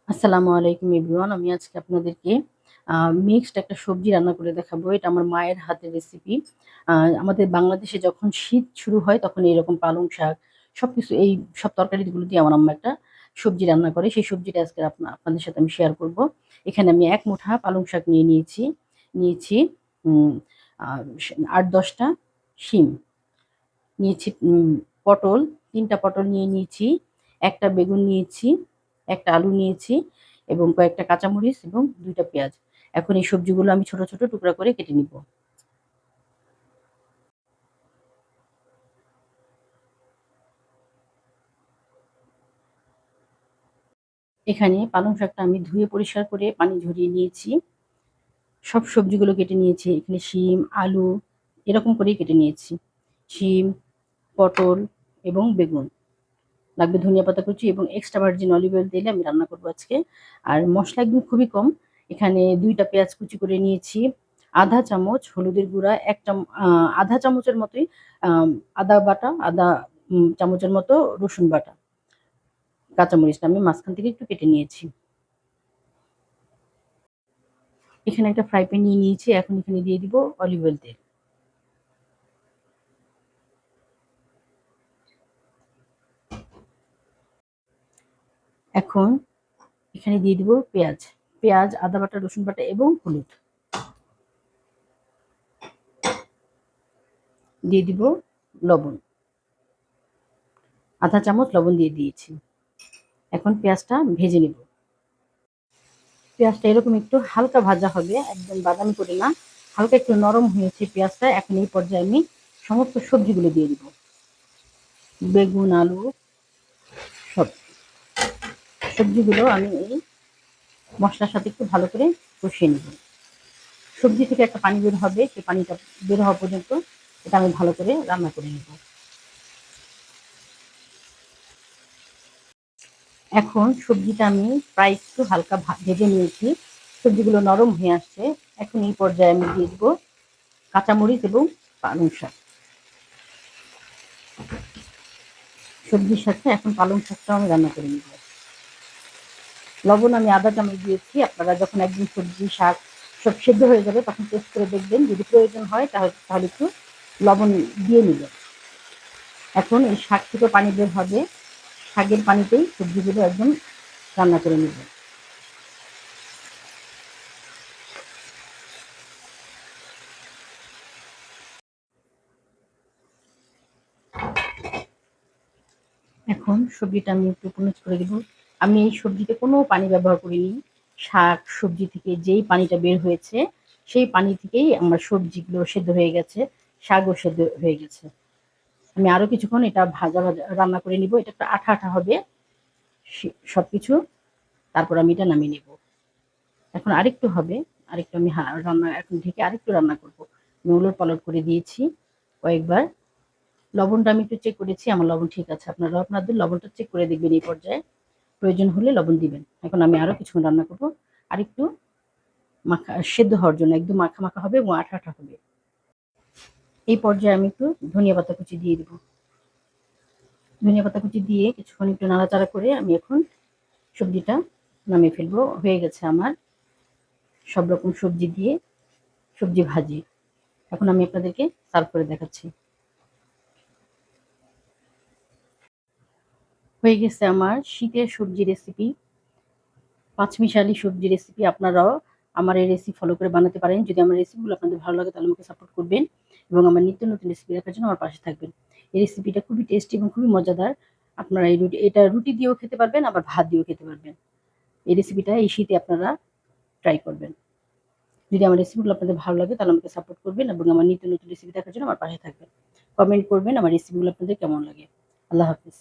আসসালামু আলাইকুম এভরিওয়ান। আমি আজকে আপনাদেরকে মিক্সড একটা সবজি রান্না করে দেখাবো। এটা আমার মায়ের হাতের রেসিপি। আ আমাদের বাংলাদেশে যখন শীত শুরু হয় তখন এরকম পালং শাক সবকিছু এই সব তরকারিগুলো দিয়ে আমার আম্মা একটা সবজি রান্না করে। সেই সবজিটা আজকে আপনাদের সাথে আমি শেয়ার করব। এখানে আমি ১ মুঠা পালং শাক নিয়েছি উম আ ৮-১০ টা শিম নিয়েছি, পটল ৩ টা পটল নিয়েছি, ১ টা বেগুন নিয়েছি, ১ টা আলু নিয়েছি এবং কয়েকটা কাঁচামরিচ এবং ২ টা পেঁয়াজ। এখন এই সবজিগুলো আমি ছোট, ছোট টুকরা করে কেটে নিব। এখানে পালং শাকটা আমি ধুয়ে পরিষ্কার করে পানি ঝরিয়ে নিয়েছি। সব সবজিগুলো কেটে নিয়েছি। এখানে শিম, আলু এরকম করেই কেটে নিয়েছি। শিম, পটল এবং বেগুন। লাগবে ধনিয়া পাতা কুচি এবং এক্সট্রা ভার্জিন অলিভ অয়েল দিলে আমি রান্না করব আজকে। আর মসলা একদম খুবই কম। এখানে ২ টা পেঁয়াজ কুচি করে নিয়েছি, ১/২ চামচ হলুদের গুঁড়া, ১ চাম আ ১/২ চামচের মতোই আদা বাটা, চামচের মতো রসুন বাটা। কাঁচামরিচটা আমি মাঝখান থেকে একটু কেটে নিয়েছি। এখানে একটা ফ্রাই প্যান নিয়ে নিয়েছি। এখন এখানে দিয়ে দিব অলিভ অয়েল তেল। এখন এখানে দিয়ে দিব পেঁয়াজ। পেঁয়াজ, আদা বাটা, রসুন বাটা এবং হলুদ। দিয়ে দিব লবণ। ১/২ চামচ লবণ দিয়ে দিয়েছি। এখন পেঁয়াজটা ভেজে নিব। পেঁয়াজটা এরকম একটু হালকা ভাজা হবে, একদম বাদামি করে না। হালকা একটু নরম হয়েছে পেঁয়াজটা। এখন এই পর্যায়ে আমি সমস্ত সবজিগুলো দিয়ে দিব। বেগুন, আলু সব সবজিগুলো আমি এই মসলার সাথে একটু ভালো করে কষিয়ে নিব। সবজি থেকে একটা পানি বের হবে, সেই পানিটা বের হওয়া পর্যন্ত এটা আমি ভালো করে রান্না করে নিব। এখন সবজিটা আমি প্রায় একটু হালকা ভেজে নিয়েছি। সবজিগুলো নরম হয়ে আসছে। এখন এই পর্যায়ে আমি দিয়ে দিব কাঁচামরিচ এবং পালং শাক। সবজির সাথে এখন পালং শাকটাও আমি রান্না করে নিব। লবণ আমি ১/২ চামচ দিয়েছি। আপনারা যখন একদম সবজি, শাক সব সেদ্ধ হয়ে যাবে তখন টেস্ট করে দেখবেন। যদি প্রয়োজন হয় তাহলে একটু লবণ দিয়ে নিবেন। এখন এই শাক থেকে পানি বের হবে। শাকের পানিতেই সবজিগুলো একদম রান্না করে নিব। এখন সবজিটা আমি একটু উপনাচ করে দিব। আমি এই সবজিতে কোনো পানি ব্যবহার করিনি। শাক, সবজি থেকে যেই পানিটা বের হয়েছে, সেই পানি থেকেই আমার সবজিগুলো সেদ্ধ হয়ে গেছে, শাকও সেদ্ধ হয়ে গেছে। আমি আরো কিছুক্ষণ এটা ভাজা রান্না করে নিব। এটা একটু আঠা, আঠা হবে সবকিছু। তারপর আমি এটা নামিয়ে নিব। এখন আরেকটু হবে। আরেকটু আমি রান্না এখন ঢেকে আরেকটু রান্না করব। আমি উলটপালট করে দিয়েছি কয়েকবার। লবণটা আমি একটু চেক করেছি। আমার লবণ ঠিক আছে। আপনারাও আপনাদের লবণটা চেক করে দেখবেন এই পর্যায়ে। প্রয়োজন হলে লবণ দিবেন। এখন আমি আরো কিছুক্ষণ রান্না করব। আরেকটু সেদ্ধ হওয়ার জন্য একদম মাখা, মাখা হবে এবং আঠা, আঠা হবে। এই পর্যায়ে আমি একটু ধনিয়া পাতা কুচি দিয়ে দিব। ধনিয়া পাতা কুচি দিয়ে কিছুক্ষণ একটু নাড়াচাড়া করে আমি এখন সবজিটা নামিয়ে ফেলবো। হয়ে গেছে আমার সব রকম সবজি দিয়ে সবজি ভাজি। এখন আমি আপনাদেরকে সার্ভ করে দেখাচ্ছি। হয়ে গেছে আমার শীতের সবজি রেসিপি, পাঁচমিশালি সবজি রেসিপি। আপনারাও আমার এই রেসিপি ফলো করে বানাতে পারেন। যদি আমার রেসিপিগুলো আপনাদের ভালো লাগে তাহলে আমাকে সাপোর্ট করবেন এবং আমার নিত্য নতুন রেসিপি দেখার জন্য আমার পাশে থাকবেন। এই রেসিপিটা খুবই টেস্টি এবং খুবই মজাদার। আপনারা এটা রুটি দিয়েও খেতে পারবেন, আবার ভাত দিয়েও খেতে পারবেন। এই রেসিপিটা এই শীতে আপনারা ট্রাই করবেন। যদি আমার রেসিপিগুলো আপনাদের ভালো লাগে তাহলে আমাকে সাপোর্ট করবেন এবং আমার নিত্য নতুন রেসিপি দেখার জন্য আমার পাশে থাকবেন। কমেন্ট করবেন আমার রেসিপিগুলো আপনাদের কেমন লাগে। আল্লাহ হাফেজ।